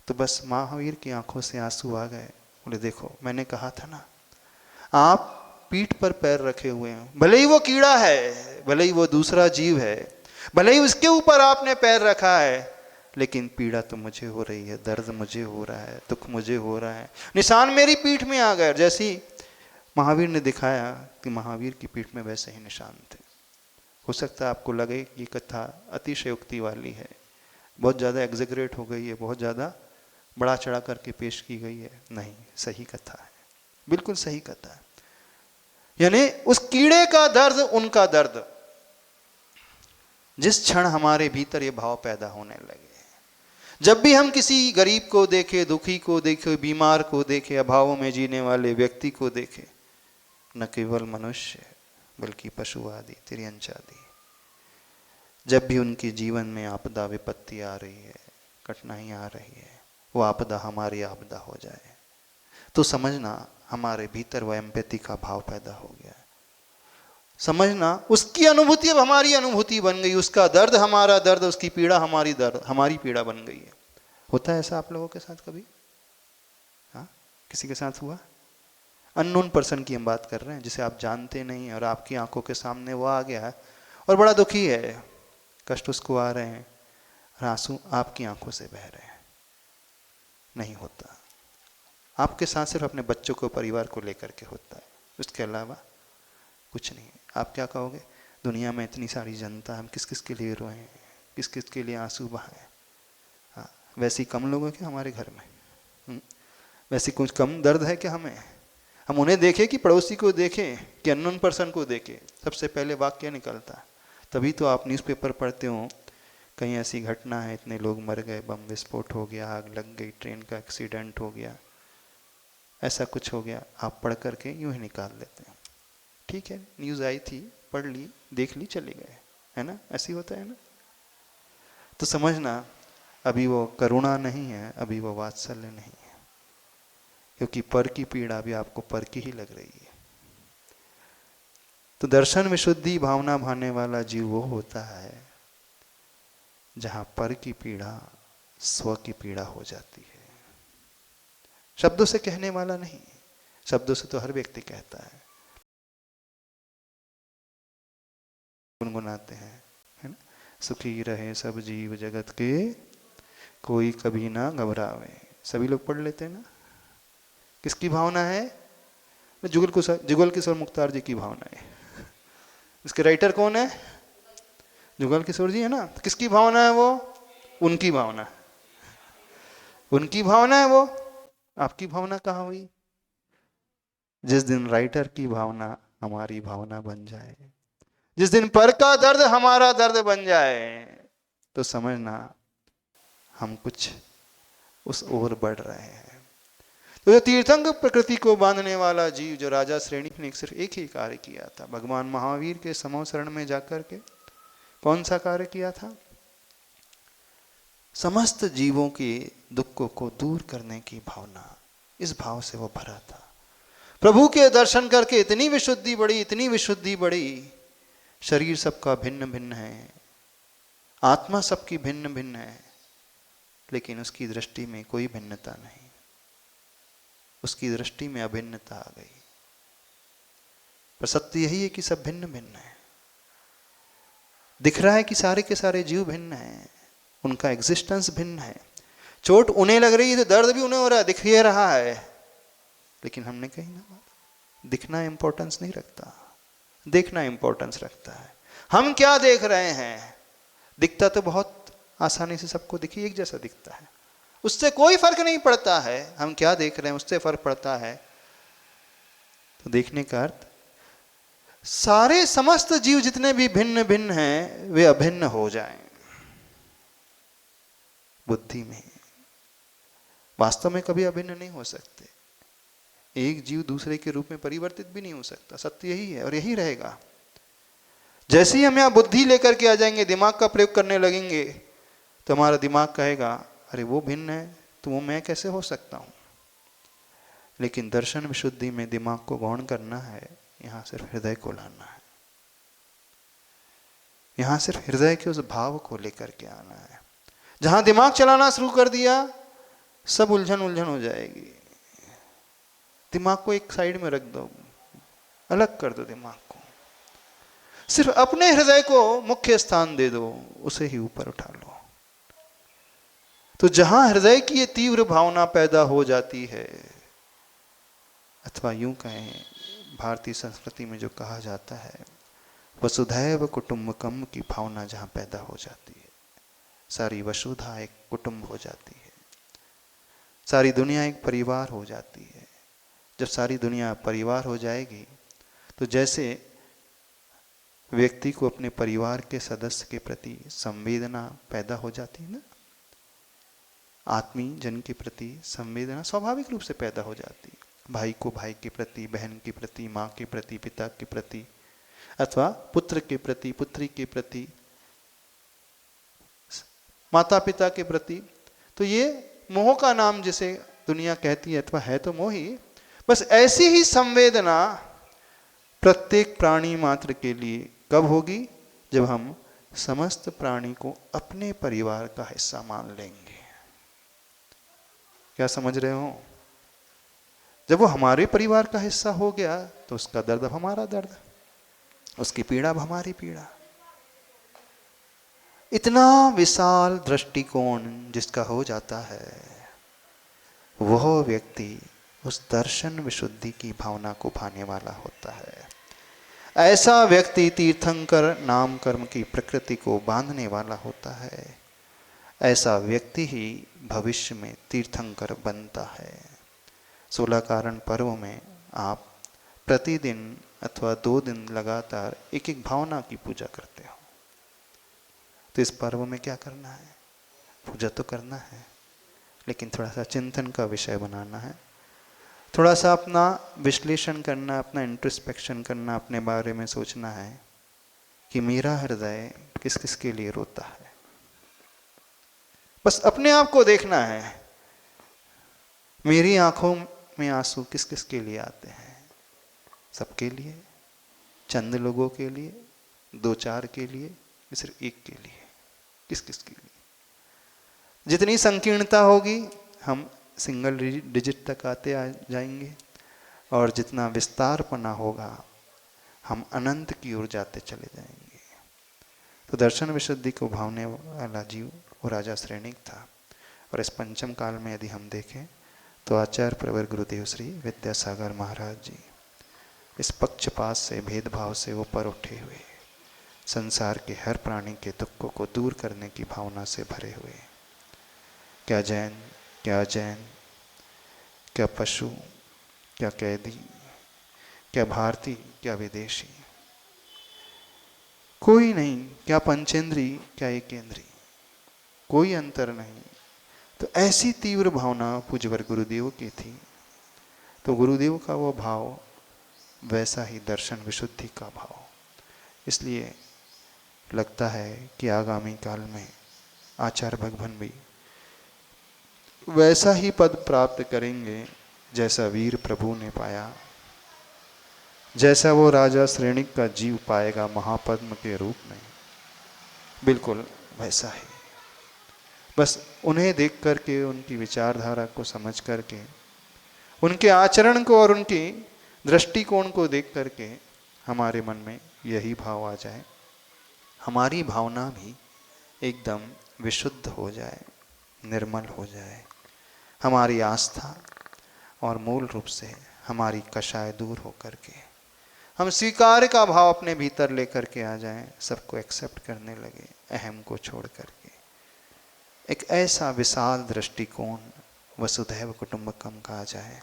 तो बस महावीर की आंखों से आंसू आ गए। बोले देखो, मैंने कहा था ना, आप पीठ पर पैर रखे हुए हैं, भले ही वो कीड़ा है, भले ही वो दूसरा जीव है, भले ही उसके ऊपर आपने पैर रखा है, लेकिन पीड़ा तो मुझे हो रही है, दर्द मुझे हो रहा है, दुख मुझे हो रहा है। निशान मेरी पीठ में आ गए। जैसे ही महावीर ने दिखाया कि महावीर की पीठ में वैसे ही निशान थे। हो सकता है आपको लगे कि कथा अतिशयोक्ति वाली है, बहुत ज़्यादा एग्जेगरेट हो गई है, बहुत ज़्यादा बड़ा चढ़ा करके पेश की गई है। नहीं, सही कथा है, बिल्कुल सही कथा है। यानी उस कीड़े का दर्द, उनका दर्द, जिस क्षण हमारे भीतर ये भाव पैदा होने लगे, जब भी हम किसी गरीब को देखे, दुखी को देखे, बीमार को देखे, अभावों में जीने वाले व्यक्ति को देखे, न केवल मनुष्य बल्कि पशु आदि, तिर्यंच आदि, जब भी उनके जीवन में आपदा विपत्ति आ रही है, कठिनाई आ रही है, वो आपदा हमारी आपदा हो जाए, तो समझना हमारे भीतर वह एम्पैथी का भाव पैदा हो गया। समझना उसकी अनुभूति अब हमारी अनुभूति बन गई, उसका दर्द हमारा दर्द, उसकी पीड़ा हमारी दर्द, हमारी पीड़ा बन गई है। होता है ऐसा आप लोगों के साथ कभी? हाँ, किसी के साथ हुआ? अननोन पर्सन की हम बात कर रहे हैं, जिसे आप जानते नहीं, और आपकी आंखों के सामने वो आ गया है और बड़ा दुखी है, कष्ट उसको आ रहे हैं और आंसू आपकी आंखों से बह रहे हैं। नहीं होता। आपके साथ सिर्फ अपने बच्चों को, परिवार को लेकर के होता है, उसके अलावा कुछ नहीं। आप क्या कहोगे? दुनिया में इतनी सारी जनता, हम किस किस के लिए रोएं, किस किस के लिए आंसू बहाएं? हाँ, वैसे कम लोग हैं क्या हमारे घर में? वैसे कुछ कम दर्द है क्या हमें? हम उन्हें देखें कि पड़ोसी को देखें कि अननोन पर्सन को देखें, सबसे पहले वाक्य निकलता है। तभी तो आप न्यूज़पेपर पढ़ते हो, कहीं ऐसी घटना है, इतने लोग मर गए, बम विस्फोट हो गया, आग लग गई, ट्रेन का एक्सीडेंट हो गया, ऐसा कुछ हो गया, आप पढ़ करके यूं ही निकाल लेते हैं। ठीक है, न्यूज़ आई थी, पढ़ ली, देख ली, चले गए, है ना? ऐसे होता है ना? तो समझना अभी वो करुणा नहीं है, अभी वो वात्सल्य नहीं है, क्योंकि पर की पीड़ा भी आपको पर की ही लग रही है। तो दर्शन विशुद्धि भावना भाने वाला जीव वो होता है जहां पर की पीड़ा स्व की पीड़ा हो जाती है। शब्दों से कहने वाला नहीं, शब्दों से तो हर व्यक्ति कहता है, गुनगुनाते हैं, है ना? सुखी रहे सब जीव जगत के, कोई कभी ना घबरावे। सभी लोग पढ़ लेते हैं ना? किसकी भावना है? जुगल किशोर मुख्तार जी की भावना है। इसके राइटर कौन है? जुगल किशोर जी है ना? किसकी भावना है वो? उनकी भावना, उनकी भावना है वो। आपकी भावना कहाँ हुई? जिस दिन राइटर की भावना हमारी भावना बन जाए, जिस दिन पर का दर्द हमारा दर्द बन जाए, तो समझना हम कुछ उस ओर बढ़ रहे हैं। तो जो तीर्थंग प्रकृति को बांधने वाला जीव, जो राजा श्रेणी ने सिर्फ एक ही कार्य किया था, भगवान महावीर के समो शरण में जाकर के कौन सा कार्य किया था? समस्त जीवों के दुखों को दूर करने की भावना, इस भाव से वो भरा था। प्रभु के दर्शन करके इतनी विशुद्धि बढ़ी, इतनी विशुद्धि बढ़ी। शरीर सबका भिन्न भिन्न है, आत्मा सबकी भिन्न भिन्न है, लेकिन उसकी दृष्टि में कोई भिन्नता नहीं। उसकी दृष्टि में अभिन्नता आ गई। पर सत्य यही है कि सब भिन्न भिन्न है। दिख रहा है कि सारे के सारे जीव भिन्न हैं, उनका एग्जिस्टेंस भिन्न है। चोट उन्हें लग रही है तो दर्द भी उन्हें हो रहा है, दिख ही रहा है। लेकिन हमने कही ना, दिखना इंपॉर्टेंस नहीं रखता, देखना इंपॉर्टेंस रखता है। हम क्या देख रहे हैं? दिखता तो बहुत आसानी से सबको दिखी एक जैसा दिखता है, उससे कोई फर्क नहीं पड़ता है। हम क्या देख रहे हैं उससे फर्क पड़ता है। तो देखने का अर्थ सारे समस्त जीव जितने भी भिन्न भिन्न हैं वे अभिन्न हो जाएं बुद्धि में। वास्तव में कभी अभिन्न नहीं हो सकते। एक जीव दूसरे के रूप में परिवर्तित भी नहीं हो सकता। सत्य यही है और यही रहेगा। जैसे ही हम यहां बुद्धि लेकर के आ जाएंगे, दिमाग का प्रयोग करने लगेंगे, तो हमारा दिमाग कहेगा अरे वो भिन्न है तो वो मैं कैसे हो सकता हूं। लेकिन दर्शन विशुद्धि में दिमाग को गौण करना है, यहां सिर्फ हृदय को लाना है। यहां सिर्फ हृदय के उस भाव को लेकर के आना है। जहां दिमाग चलाना शुरू कर दिया सब उलझन उलझन हो जाएगी। दिमाग को एक साइड में रख दो, अलग कर दो दिमाग को, सिर्फ अपने हृदय को मुख्य स्थान दे दो, उसे ही ऊपर उठा लो। तो जहां हृदय की ये तीव्र भावना पैदा हो जाती है, अथवा यूं कहें भारतीय संस्कृति में जो कहा जाता है वसुधैव कुटुंबकम की भावना जहां पैदा हो जाती है, सारी वसुधा एक कुटुंब हो जाती है, सारी दुनिया एक परिवार हो जाती है। जब सारी दुनिया परिवार हो जाएगी तो जैसे व्यक्ति को अपने परिवार के सदस्य के प्रति संवेदना पैदा हो जाती है ना, आत्मीय जन के प्रति संवेदना स्वाभाविक रूप से पैदा हो जाती है। भाई को भाई के प्रति, बहन के प्रति, माँ के प्रति, पिता के प्रति, अथवा पुत्र के प्रति, पुत्री के प्रति, माता पिता के प्रति। तो ये मोह का नाम जिसे दुनिया कहती है, अथवा है तो मोह ही। बस ऐसी ही संवेदना प्रत्येक प्राणी मात्र के लिए कब होगी? जब हम समस्त प्राणी को अपने परिवार का हिस्सा मान लेंगे। क्या समझ रहे हो? जब वो हमारे परिवार का हिस्सा हो गया तो उसका दर्द अब हमारा दर्द, उसकी पीड़ा अब हमारी पीड़ा। इतना विशाल दृष्टिकोण जिसका हो जाता है, वह व्यक्ति उस दर्शन विशुद्धि की भावना को पाने वाला होता है। ऐसा व्यक्ति तीर्थंकर नाम कर्म की प्रकृति को बांधने वाला होता है। ऐसा व्यक्ति ही भविष्य में तीर्थंकर बनता है। 16 कारण पर्व में आप प्रतिदिन अथवा 2 दिन लगातार एक एक भावना की पूजा करते हो। तो इस पर्व में क्या करना है? पूजा तो करना है, लेकिन थोड़ा सा चिंतन का विषय बनाना है, थोड़ा सा अपना विश्लेषण करना, अपना इंट्रोस्पेक्शन करना, अपने बारे में सोचना है कि मेरा हृदय किस किस के लिए रोता है। बस अपने आप को देखना है, मेरी आंखों में आंसू किस किस के लिए आते हैं? सबके लिए? चंद लोगों के लिए? 2-4 के लिए? या सिर्फ एक के लिए? किस किस के लिए? जितनी संकीर्णता होगी हम सिंगल डिजिट तक आते आ जाएंगे, और जितना विस्तारपना होगा हम अनंत की ओर जाते चले जाएंगे। तो दर्शन विशुद्धि को भावने वाला जीव वो राजा श्रेणिक था। और इस पंचम काल में यदि हम देखें तो आचार्य प्रवर गुरुदेव श्री विद्यासागर महाराज जी इस पक्षपात से, भेदभाव से ऊपर उठे हुए, संसार के हर प्राणी के दुखों को दूर करने की भावना से भरे हुए, क्या जैन, क्या अजैन, क्या पशु, क्या कैदी, क्या भारतीय, क्या विदेशी, कोई नहीं, क्या पंचेंद्री, क्या एकेंद्री, कोई अंतर नहीं। तो ऐसी तीव्र भावना पूज्यवर गुरुदेव की थी। तो गुरुदेव का वो भाव वैसा ही दर्शन विशुद्धि का भाव। इसलिए लगता है कि आगामी काल में आचार्य भगवान भी वैसा ही पद प्राप्त करेंगे जैसा वीर प्रभु ने पाया, जैसा वो राजा श्रेणिक का जीव पाएगा महापद्म के रूप में, बिल्कुल वैसा ही। बस उन्हें देख करके, उनकी विचारधारा को समझ करके, उनके आचरण को और उनकी दृष्टिकोण को देख करके हमारे मन में यही भाव आ जाए, हमारी भावना भी एकदम विशुद्ध हो जाए, निर्मल हो जाए, हमारी आस्था और मूल रूप से हमारी कषाय दूर हो करके हम स्वीकार का भाव अपने भीतर लेकर के आ जाएं, सबको एक्सेप्ट करने लगे, अहम को छोड़ करके एक ऐसा विशाल दृष्टिकोण वसुधैव कुटुंबकम का आ जाए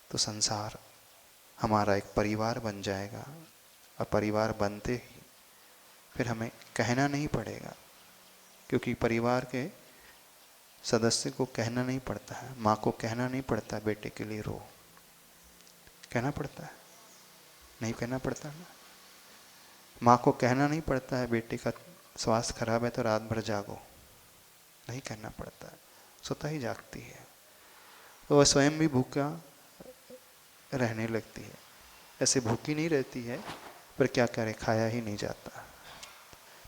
तो संसार हमारा एक परिवार बन जाएगा। और परिवार बनते ही फिर हमें कहना नहीं पड़ेगा, क्योंकि परिवार के सदस्य को कहना नहीं पड़ता है, माँ को कहना नहीं पड़ता बेटे के लिए रो, कहना पड़ता है? नहीं कहना पड़ता ना। माँ को कहना नहीं पड़ता है बेटे का स्वास्थ्य खराब है तो रात भर जागो, नहीं कहना पड़ता है, स्वतः ही जागती है। तो वह स्वयं भी भूखा रहने लगती है, ऐसे भूखी नहीं रहती है पर क्या करे, खाया ही नहीं जाता।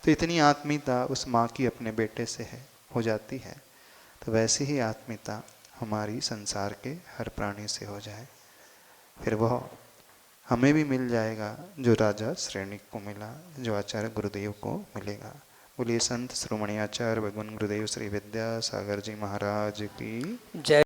तो इतनी आत्मीयता उस माँ की अपने बेटे से है, हो जाती है, तो वैसी ही आत्मीयता हमारी संसार के हर प्राणी से हो जाए, फिर वह हमें भी मिल जाएगा जो राजा श्रेणी को मिला, जो आचार्य गुरुदेव को मिलेगा। बोलिए संत श्रोमणी आचार्य भगवान गुरुदेव श्री विद्यासागर जी महाराज की जय।